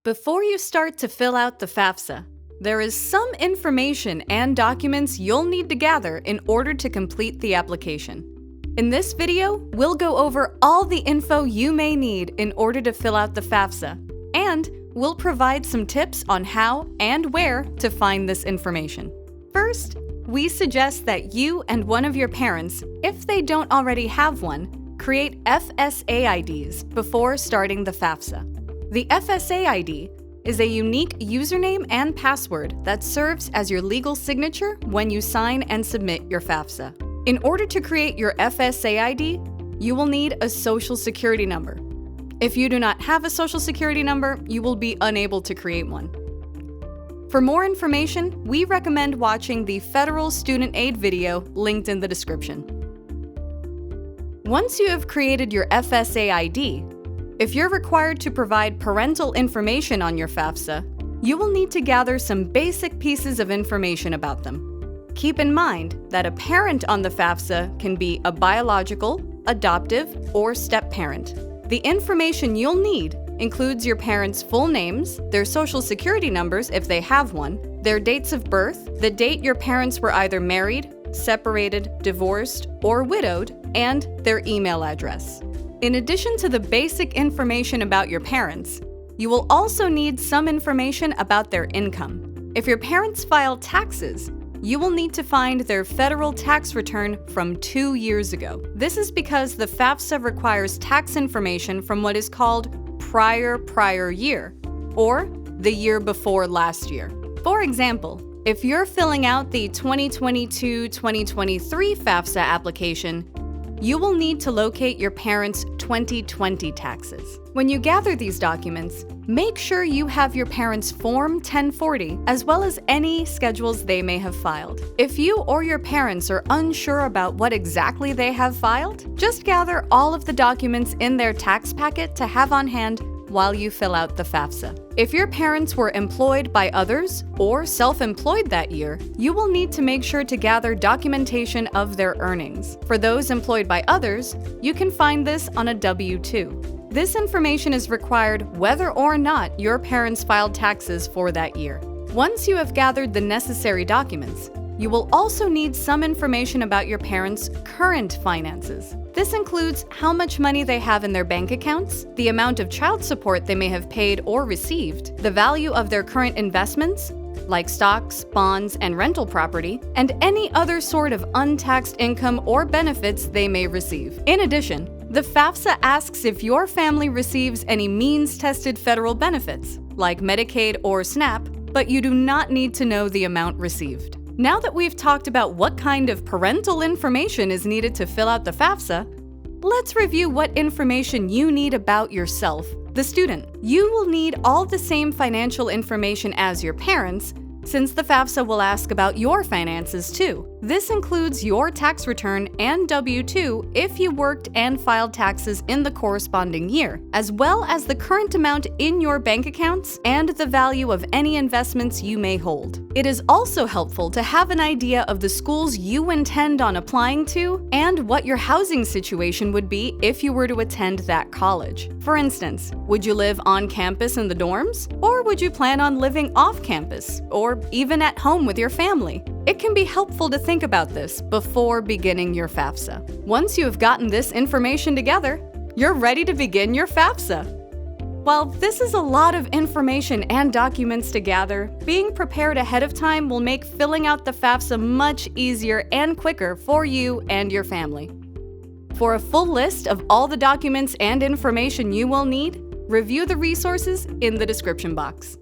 Before you start to fill out the FAFSA, there is some information and documents you'll need to gather in order to complete the application. In this video, we'll go over all the info you may need in order to fill out the FAFSA, and we'll provide some tips on how and where to find this information. First, we suggest that you and one of your parents, if they don't already have one, create FSA IDs before starting the FAFSA. The FSA ID is a unique username and password that serves as your legal signature when you sign and submit your FAFSA. In order to create your FSA ID, you will need a social security number. If you do not have a social security number, you will be unable to create one. For more information, we recommend watching the Federal Student Aid video linked in the description. Once you have created your FSA ID, if you're required to provide parental information on your FAFSA, you will need to gather some basic pieces of information about them. Keep in mind that a parent on the FAFSA can be a biological, adoptive, or step-parent. The information you'll need includes your parents' full names, their social security numbers if they have one, their dates of birth, the date your parents were either married, separated, divorced, or widowed, and their email address. In addition to the basic information about your parents, you will also need some information about their income. If your parents file taxes, you will need to find their federal tax return from 2 years ago. This is because the FAFSA requires tax information from what is called prior year, or the year before last year. For example, if you're filling out the 2022-2023 FAFSA application, you will need to locate your parents' 2020 taxes. When you gather these documents, make sure you have your parents' Form 1040 as well as any schedules they may have filed. If you or your parents are unsure about what exactly they have filed, just gather all of the documents in their tax packet to have on hand while you fill out the FAFSA. If your parents were employed by others or self-employed that year, you will need to make sure to gather documentation of their earnings. For those employed by others, you can find this on a W-2. This information is required whether or not your parents filed taxes for that year. Once you have gathered the necessary documents, you will also need some information about your parents' current finances. This includes how much money they have in their bank accounts, the amount of child support they may have paid or received, the value of their current investments, like stocks, bonds, and rental property, and any other sort of untaxed income or benefits they may receive. In addition, the FAFSA asks if your family receives any means-tested federal benefits, like Medicaid or SNAP, but you do not need to know the amount received. Now that we've talked about what kind of parental information is needed to fill out the FAFSA, let's review what information you need about yourself, the student. You will need all the same financial information as your parents, since the FAFSA will ask about your finances too. This includes your tax return and W-2 if you worked and filed taxes in the corresponding year, as well as the current amount in your bank accounts and the value of any investments you may hold. It is also helpful to have an idea of the schools you intend on applying to and what your housing situation would be if you were to attend that college. For instance, would you live on campus in the dorms, or would you plan on living off campus, or even at home with your family? It can be helpful to think about this before beginning your FAFSA. Once you have gotten this information together, you're ready to begin your FAFSA. While this is a lot of information and documents to gather, being prepared ahead of time will make filling out the FAFSA much easier and quicker for you and your family. For a full list of all the documents and information you will need, review the resources in the description box.